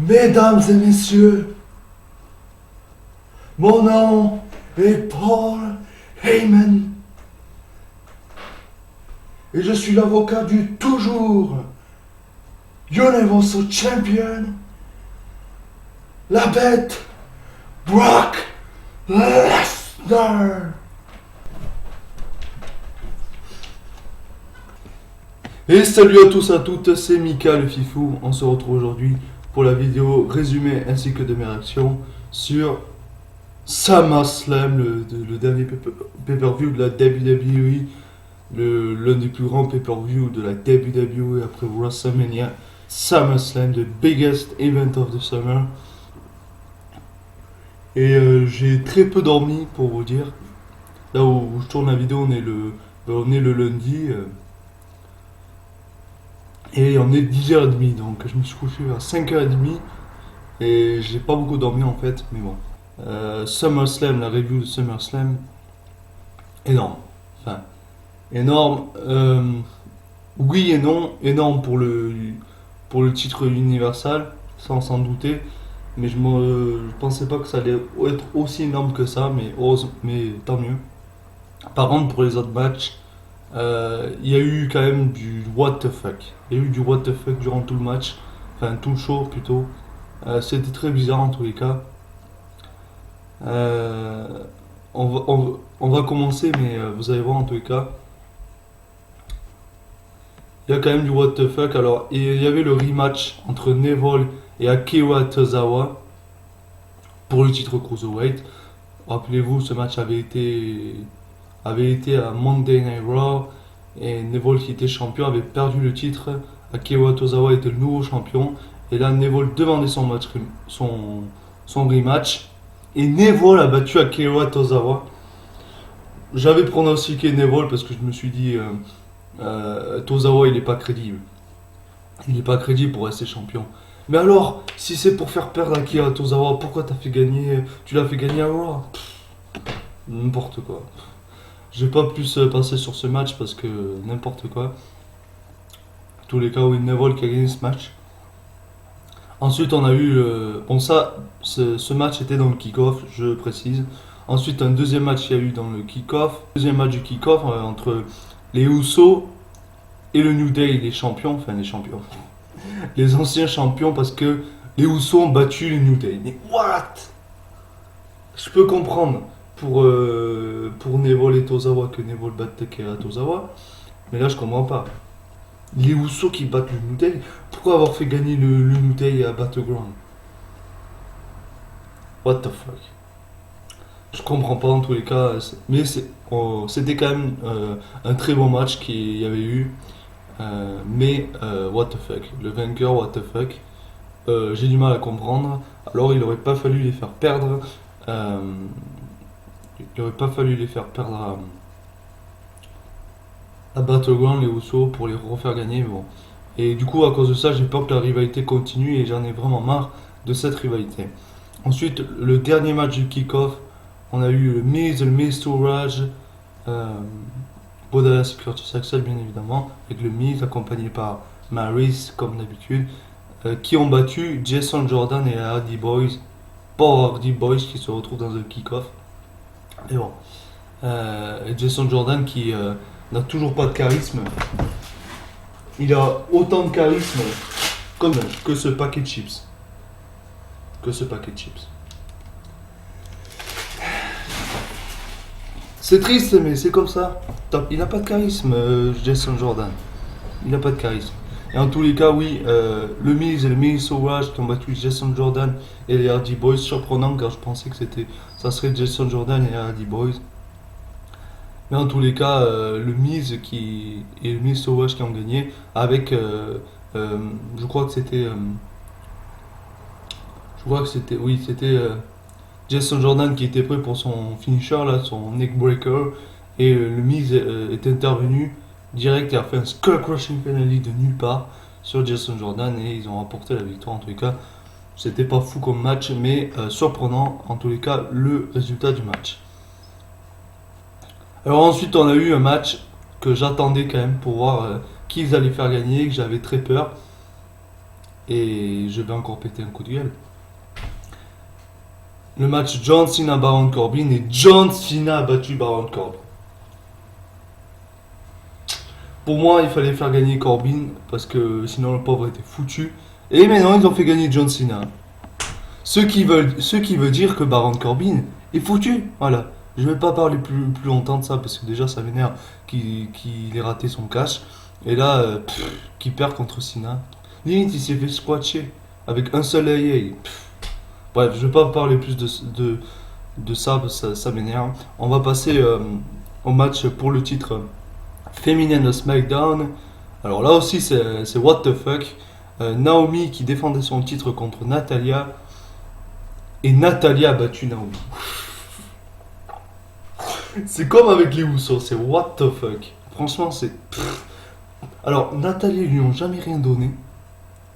Mesdames et messieurs, mon nom est Paul Heyman et je suis l'avocat du toujours Universal Champion, la bête Brock Lesnar. Et salut à tous et à toutes, c'est Mika le Fifou. On se retrouve aujourd'hui pour la vidéo résumée ainsi que de mes réactions sur SummerSlam, le dernier pay-per-view de la WWE, l'un des plus grands pay-per-view de la WWE après WrestleMania. SummerSlam, the biggest event of the summer. Et j'ai très peu dormi pour vous dire. Là où je tourne la vidéo, on est le lundi. Et on est 10h30, donc je me suis couché à 5h30 et j'ai pas beaucoup dormi en fait, mais bon. SummerSlam, la review de SummerSlam, énorme. Enfin, énorme. Oui et non, énorme pour le titre Universal, sans s'en douter. Mais je pensais pas que ça allait être aussi énorme que ça, mais tant mieux. Par contre, pour les autres matchs, il y a eu quand même du what the fuck. Il y a eu du what the fuck durant tout le match, enfin tout le show plutôt. C'était très bizarre en tous les cas. On va commencer, mais vous allez voir en tous les cas. Il y a quand même du what the fuck. Alors, il y avait le rematch entre Neville et Akira Tozawa pour le titre Cruiserweight. Rappelez-vous, ce match avait été à Monday Night Raw. Et Neville, qui était champion, avait perdu le titre. Akira Tozawa était le nouveau champion. Et là, Neville demandait son rematch. Et Neville a battu Akira Tozawa. J'avais pronostiqué Neville parce que je me suis dit Tozawa, il n'est pas crédible. Il n'est pas crédible pour rester champion. Mais alors, si c'est pour faire perdre Akira Tozawa, pourquoi tu l'as fait gagner à Raw? N'importe quoi. Je vais pas plus passer sur ce match parce que n'importe quoi. Tous les cas où Neville qui a gagné ce match. Ensuite, on a eu. Ce match était dans le kick-off, je précise. Ensuite, un deuxième match il y a eu dans le kick-off. Deuxième match du kick-off entre les Usos et le New Day, les champions. Enfin, les champions. Les anciens champions parce que les Usos ont battu le New Day. Mais what? Je peux comprendre pour Neville et Tozawa que Neville batte Akira Tozawa. Mais là, je comprends pas. Les Usos qui battent le New Day, pourquoi avoir fait gagner le New Day à Battleground? What the fuck? Je comprends pas en tous les cas. Mais c'était quand même un très bon match qu'il y avait eu. Mais what the fuck? Le vainqueur, what the fuck? J'ai du mal à comprendre. Alors, il aurait pas fallu les faire perdre. Il aurait pas fallu les faire perdre à Battleground, les Usos, pour les refaire gagner. Mais bon. Et du coup, à cause de ça, j'ai peur que la rivalité continue et j'en ai vraiment marre de cette rivalité. Ensuite, le dernier match du kick-off, on a eu le Miz to Raj, Bodalas et Curtis Axel, bien évidemment, avec le Miz accompagné par Maryse, comme d'habitude, qui ont battu Jason Jordan et les Hardy Boys. Pas Hardy Boys qui se retrouvent dans un kick-off. Et bon. Jason Jordan qui n'a toujours pas de charisme. Il a autant de charisme que ce paquet de chips. C'est triste, mais c'est comme ça. Il n'a pas de charisme, Jason Jordan. Il n'a pas de charisme. Et en tous les cas, oui, le Miz et le Miz Sauvage qui ont battu Jason Jordan et les Hardy Boys. Surprenant car je pensais que ça serait Jason Jordan et les Hardy Boys. Mais en tous les cas, le Miz et le Miz Sauvage qui ont gagné avec, je crois que c'était, Jason Jordan qui était prêt pour son finisher là, son neckbreaker, et le Miz est intervenu direct et a fait un skull crushing penalty de nulle part sur Jason Jordan et ils ont remporté la victoire. En tous les cas, c'était pas fou comme match, mais surprenant en tous les cas le résultat du match. Alors ensuite, on a eu un match que j'attendais quand même pour voir qui ils allaient faire gagner, que j'avais très peur. Et je vais encore péter un coup de gueule. Le match John Cena-Baron Corbin et John Cena a battu Baron Corbin. Pour moi, il fallait faire gagner Corbin parce que sinon le pauvre était foutu. Et maintenant, ils ont fait gagner John Cena. Ce qui veut dire que Baron Corbin est foutu. Voilà. Je vais pas parler plus longtemps de ça parce que déjà ça m'énerve qu'il ait raté son cash. Et là, qu'il perd contre Cena. Limite, il s'est fait squatcher avec un seul AA. Bref, je vais pas parler plus de ça parce que ça m'énerve. On va passer au match pour le titre féminin de SmackDown. Alors là aussi, c'est what the fuck. Naomi qui défendait son titre contre Natalia. Et Natalia a battu Naomi. C'est comme avec les Usos, c'est what the fuck. Franchement, c'est. Alors, Natalia, ils lui ont jamais rien donné.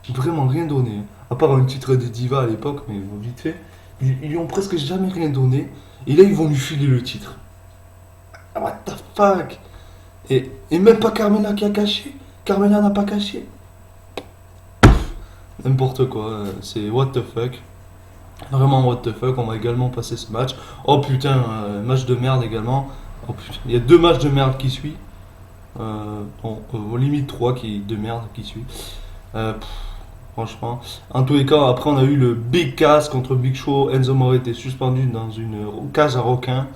Vraiment rien donné. À part un titre de diva à l'époque, mais vite fait. Ils lui ont presque jamais rien donné. Et là, ils vont lui filer le titre. What the fuck. Et même pas Carmela qui a caché. Carmela n'a pas caché. N'importe quoi, c'est what the fuck. Vraiment what the fuck, on va également passer ce match. Oh putain, match de merde également. Oh putain, il y a deux matchs de merde qui suivent. Au limite trois de merde qui suivent. Franchement. En tous les cas, après on a eu le Big Cass contre Big Show. Enzo Amore était suspendu dans une cage à requins.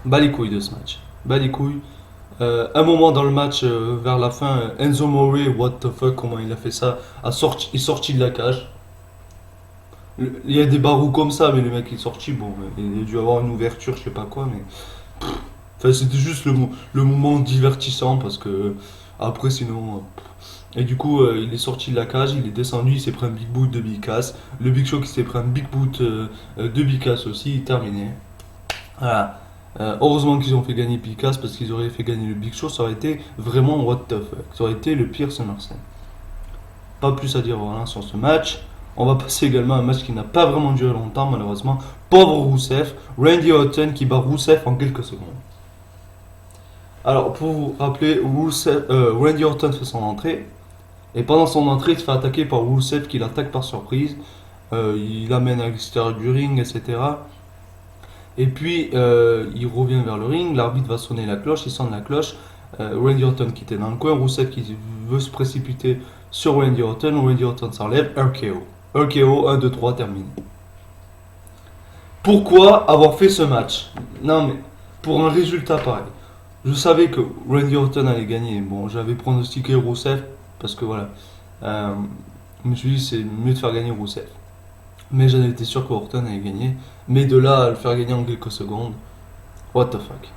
Bas les couilles de ce match. Bas les couilles. Un moment dans le match, vers la fin, Enzo Amore, what the fuck, comment il a fait ça, est sorti de la cage. Il y a des barreaux comme ça, mais le mec est sorti, bon, il a dû avoir une ouverture, je sais pas quoi, mais. Enfin, c'était juste le moment divertissant parce que. Après, sinon. Et du coup, il est sorti de la cage, il est descendu, il s'est pris un big boot de Big Cass. Le Big Show qui s'est pris un big boot de Big Cass aussi, terminé. Voilà. Heureusement qu'ils ont fait gagner Big Cass parce qu'ils auraient fait gagner le Big Show, ça aurait été vraiment what the fuck. Ça aurait été le pire SummerSlam. Pas plus à dire voilà, sur ce match. On va passer également à un match qui n'a pas vraiment duré longtemps, malheureusement. Pauvre Rousseff, Randy Orton qui bat Rousseff en quelques secondes. Alors, pour vous rappeler, Randy Orton fait son entrée. Et pendant son entrée, il se fait attaquer par Rousseff qui l'attaque par surprise. Il l'amène à l'extérieur du ring, etc. Et puis, il revient vers le ring. L'arbitre va sonner la cloche. Il sonne la cloche. Randy Orton qui était dans le coin. Rousseff qui veut se précipiter sur Randy Orton. Randy Orton s'enlève. RKO. RKO, 1, 2, 3, terminé. Pourquoi avoir fait ce match? Non, mais pour un résultat pareil. Je savais que Randy Orton allait gagner. Bon, j'avais pronostiqué Rousseff parce que voilà. Je me suis dit, c'est mieux de faire gagner Rousseff. Mais j'en étais sûr que Orton allait gagner. Mais de là à le faire gagner en quelques secondes, what the fuck.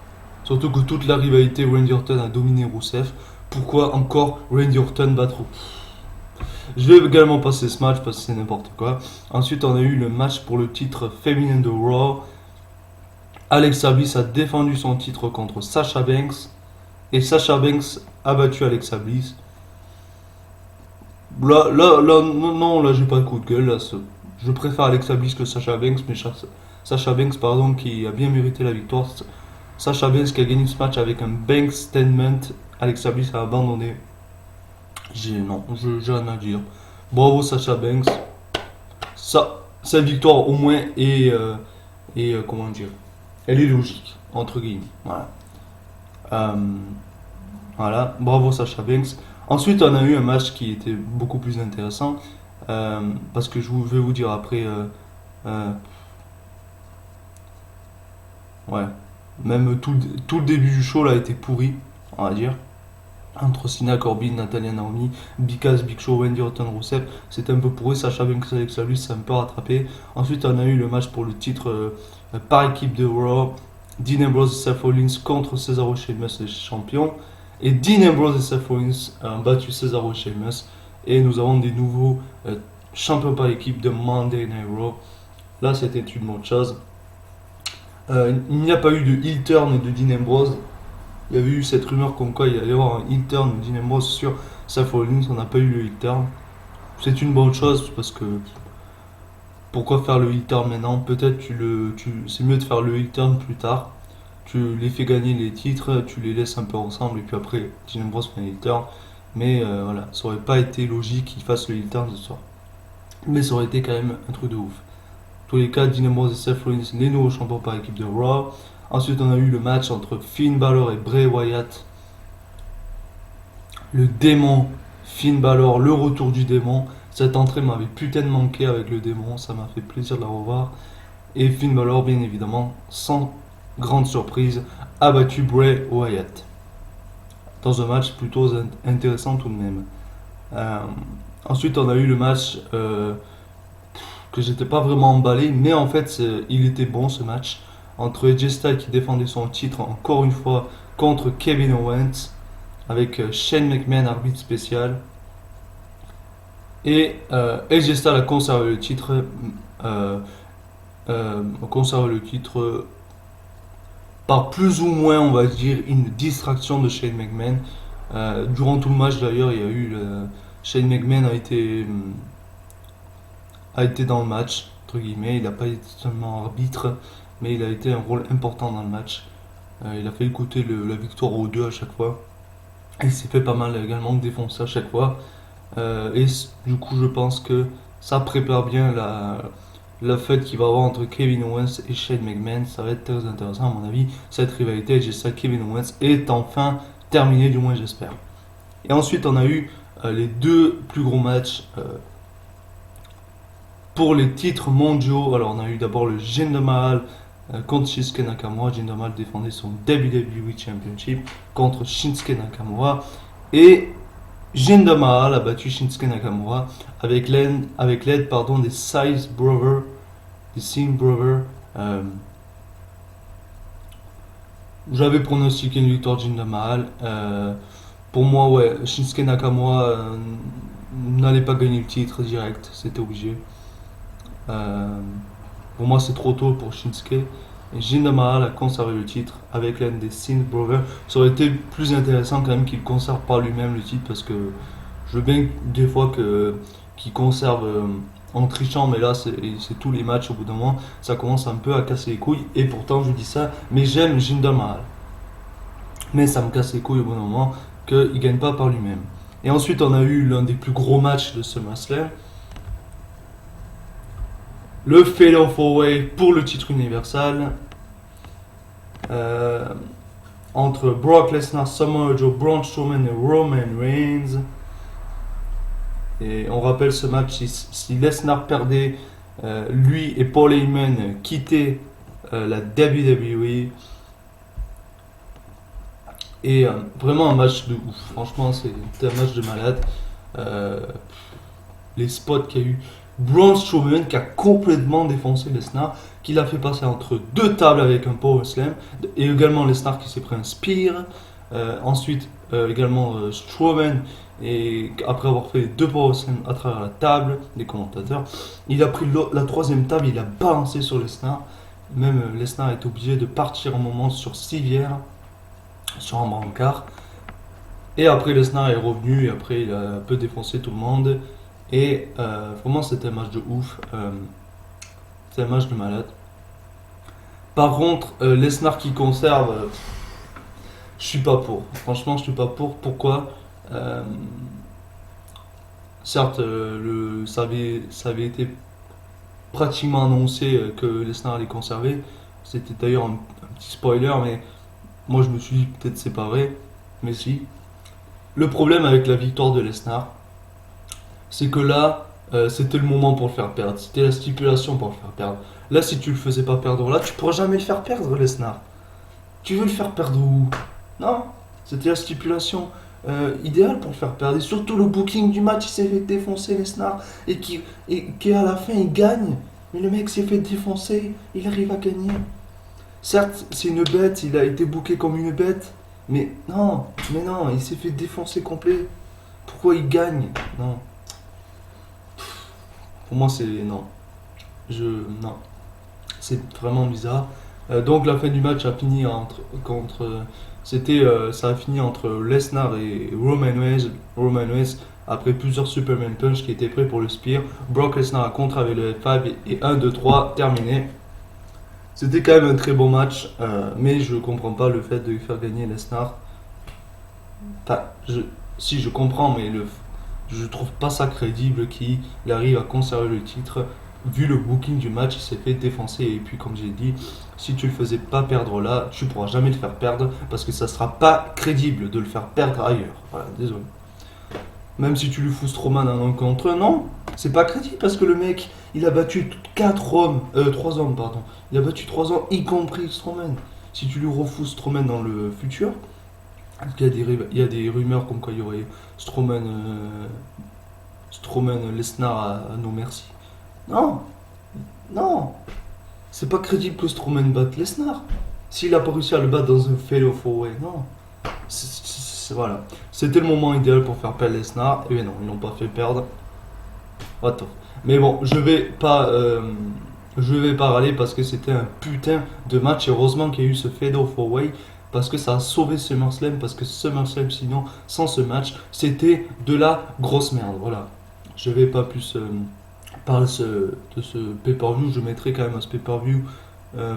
Surtout que toute la rivalité, Randy Orton a dominé Rousseff. Pourquoi encore Randy Orton battre? Je vais également passer ce match parce que c'est n'importe quoi. Ensuite, on a eu le match pour le titre féminin de Raw. Alexa Bliss a défendu son titre contre Sasha Banks. Et Sasha Banks a battu Alexa Bliss. Là, non, là, j'ai pas de coup de gueule. Là, je préfère Alexa Bliss que Sasha Banks, mais Sasha Banks, pardon, qui a bien mérité la victoire. Sasha Banks qui a gagné ce match avec un Banks statement. Alexa Bliss a abandonné. J'ai rien à dire. Bravo Sasha Banks. Sa victoire au moins est comment dire, elle est logique entre guillemets. Voilà. Voilà. Bravo Sasha Banks. Ensuite, on a eu un match qui était beaucoup plus intéressant parce que je vais vous dire après. Ouais. Même tout le début du show là a été pourri, on va dire. Entre Cena, Corbin, Natalia, Naomi, Big Cass, Big Show, Randy Orton, Rousseff, c'était un peu pourri. Sacha Banks avec sa lui, c'est un peu rattrapé. Ensuite, on a eu le match pour le titre par équipe de Raw. Dean Ambrose et Seth Rollins contre Cesaro et Sheamus, les champions. Et Dean Ambrose et Seth Rollins ont battu Cesaro et Sheamus. Et nous avons des nouveaux champions par équipe de Monday Night Raw. Là, c'était une bonne chose. Il n'y a pas eu de heel turn de Dean Ambrose. Il y avait eu cette rumeur comme quoi il allait y avoir un heel turn de Dean Ambrose sur Seth Rollins. On n'a pas eu le heel turn. C'est une bonne chose parce que pourquoi faire le heel turn maintenant? Peut-être c'est mieux de faire le heel turn plus tard. Tu les fais gagner les titres, tu les laisses un peu ensemble et puis après Dean Ambrose fait un heel turn. Mais voilà, ça aurait pas été logique qu'il fasse le heel turn ce soir. Mais ça aurait été quand même un truc de ouf. Tous les cas, Dean Ambrose et Seth Rollins, les nouveaux champions par équipe de Raw. Ensuite, on a eu le match entre Finn Balor et Bray Wyatt. Le démon Finn Balor, le retour du démon. Cette entrée m'avait putain de manqué avec le démon, ça m'a fait plaisir de la revoir. Et Finn Balor, bien évidemment, sans grande surprise, a battu Bray Wyatt. Dans un match plutôt intéressant tout de même. Euh, Ensuite, on a eu le match que j'étais pas vraiment emballé, mais en fait, il était bon ce match. Entre AJ Styles qui défendait son titre encore une fois contre Kevin Owens, avec Shane McMahon, arbitre spécial. Et AJ Styles a conservé le titre. Conservé le titre par plus ou moins, on va dire, une distraction de Shane McMahon. Durant tout le match d'ailleurs, il y a eu Shane McMahon a été dans le match, entre guillemets. Il n'a pas été seulement arbitre, mais il a été un rôle important dans le match. Il a fait écouter la victoire aux deux à chaque fois. Et il s'est fait pas mal également défoncer à chaque fois. Et du coup, je pense que ça prépare bien la fête qu'il va y avoir entre Kevin Owens et Shane McMahon. Ça va être très intéressant à mon avis. Cette rivalité, j'ai ça, Kevin Owens est enfin terminée, du moins j'espère. Et ensuite, on a eu les deux plus gros matchs pour les titres mondiaux. Alors, on a eu d'abord le Jinder Mahal contre Shinsuke Nakamura. Jinder Mahal défendait son WWE Championship contre Shinsuke Nakamura. Et Jinder Mahal a battu Shinsuke Nakamura avec l'aide des Size Brothers, des Singh Brothers. J'avais pronostiqué une victoire de Jinder Mahal. Pour moi, ouais, Shinsuke Nakamura n'allait pas gagner le titre direct, c'était obligé. Pour moi, c'est trop tôt pour Shinsuke. Et Jinder Mahal a conservé le titre avec l'aide des Singh Brothers. Ça aurait été plus intéressant quand même qu'il conserve par lui-même le titre parce que je veux bien des fois qu'il conserve en trichant, mais là c'est tous les matchs au bout d'un moment, ça commence un peu à casser les couilles. Et pourtant je dis ça, mais j'aime Jinder Mahal. Mais ça me casse les couilles au bout d'un moment qu'il ne gagne pas par lui-même. Et ensuite on a eu l'un des plus gros matchs de ce SummerSlam. Le Fatal 4-Way pour le titre universal entre Brock Lesnar, Samoa Joe, Braun Strowman et Roman Reigns. Et on rappelle ce match, si Lesnar perdait, lui et Paul Heyman quittaient la WWE. Et vraiment un match de ouf. Franchement, c'était un match de malade. Les spots qu'il y a eu. Braun Strowman qui a complètement défoncé Lesnar, qui l'a fait passer entre deux tables avec un power slam, et également Lesnar qui s'est pris un spear. Ensuite, également Strowman, et après avoir fait deux power slams à travers la table des commentateurs, il a pris la troisième table, il a balancé sur Lesnar. Même Lesnar est obligé de partir un moment sur civière, sur un brancard. Et après Lesnar est revenu et après il a un peu défoncé tout le monde. Et vraiment c'était un match de ouf. C'est un match de malade. Par contre, Lesnar qui conserve, je suis pas pour. Franchement, je suis pas pour. Pourquoi Certes, ça avait été pratiquement annoncé que Lesnar allait conserver. C'était d'ailleurs un petit spoiler, mais moi je me suis dit peut-être c'est pas vrai. Mais si. Le problème avec la victoire de Lesnar, c'est que là, c'était le moment pour le faire perdre. C'était la stipulation pour le faire perdre. Là, si tu le faisais pas perdre là, tu pourras jamais le faire perdre, Lesnar. Tu veux le faire perdre où? Non, c'était la stipulation idéale pour le faire perdre. Et surtout le booking du match, il s'est fait défoncer Lesnar et qui à la fin il gagne. Mais le mec s'est fait défoncer, il arrive à gagner. Certes, c'est une bête, il a été booké comme une bête. Mais non, il s'est fait défoncer complet. Pourquoi il gagne? Non. Pour moi, c'est. Non. Non. C'est vraiment bizarre. Donc, la fin du match a fini ça a fini entre Lesnar et Roman Reigns. Roman Reigns, après plusieurs Superman Punch qui étaient prêts pour le spear. Brock Lesnar a contre avec le F5 et 1, 2, 3, terminé. C'était quand même un très bon match, mais je comprends pas le fait de faire gagner Lesnar. Enfin, si je comprends, mais je trouve pas ça crédible qu'il arrive à conserver le titre. Vu le booking du match, il s'est fait défoncer. Et puis, comme j'ai dit, si tu le faisais pas perdre là, tu pourras jamais le faire perdre parce que ça sera pas crédible de le faire perdre ailleurs. Voilà, désolé. Même si tu lui fous Strowman un contre un, non, c'est pas crédible parce que le mec, il a battu 4 hommes, 3 hommes, pardon. Il a battu 3 hommes, y compris Strowman. Si tu lui refous Strowman dans le futur, il y a des rumeurs comme quoi il y aurait Strowman, Strowman Lesnar à nos merci. Non, non, c'est pas crédible que Strowman batte Lesnar. S'il a pas réussi à le battre dans un Fatal 4-Way, non. Voilà. C'était le moment idéal pour faire perdre Lesnar. Et non, ils l'ont pas fait perdre. Attends. Mais bon, je vais pas râler parce que c'était un putain de match. Et heureusement qu'il y a eu ce Fatal 4-Way parce que ça a sauvé SummerSlam. Parce que SummerSlam, sinon, sans ce match, c'était de la grosse merde. Voilà. Je vais pas plus parler de ce pay-per-view. Je mettrai quand même à ce pay-per-view euh,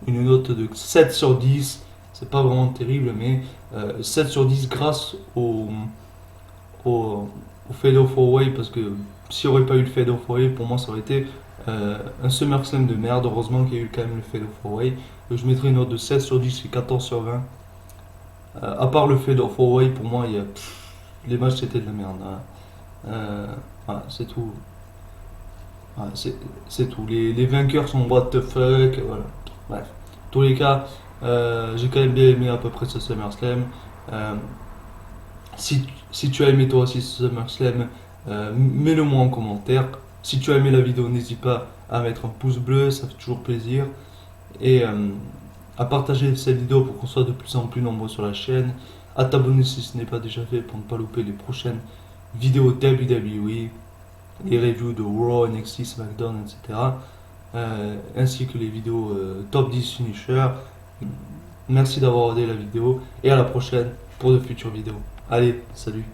une note de 7 sur 10. C'est pas vraiment terrible, mais 7 sur 10 grâce au Fatal 4-Way. Parce que s'il n'y aurait pas eu le Fatal 4-Way, pour moi ça aurait été un SummerSlam de merde. Heureusement qu'il y a eu quand même le Fatal 4-Way. Je mettrai une note de 16 sur 10 et 14 sur 20. À part le Fatal 4-Way, pour moi, les matchs c'était de la merde. Hein. Voilà, c'est tout. Voilà, c'est tout. Les vainqueurs sont what the fuck. Voilà. Bref. En tous les cas, j'ai quand même bien aimé à peu près ce SummerSlam. Euh, si tu as aimé toi aussi ce SummerSlam, mets-le moi en commentaire. Si tu as aimé la vidéo, n'hésite pas à mettre un pouce bleu, ça fait toujours plaisir. Et à partager cette vidéo pour qu'on soit de plus en plus nombreux sur la chaîne. À t'abonner si ce n'est pas déjà fait pour ne pas louper les prochaines vidéos WWE, les reviews de Raw, NXT, SmackDown, etc. Ainsi que les vidéos Top 10 Finisher. Merci d'avoir regardé la vidéo et à la prochaine pour de futures vidéos. Allez, salut.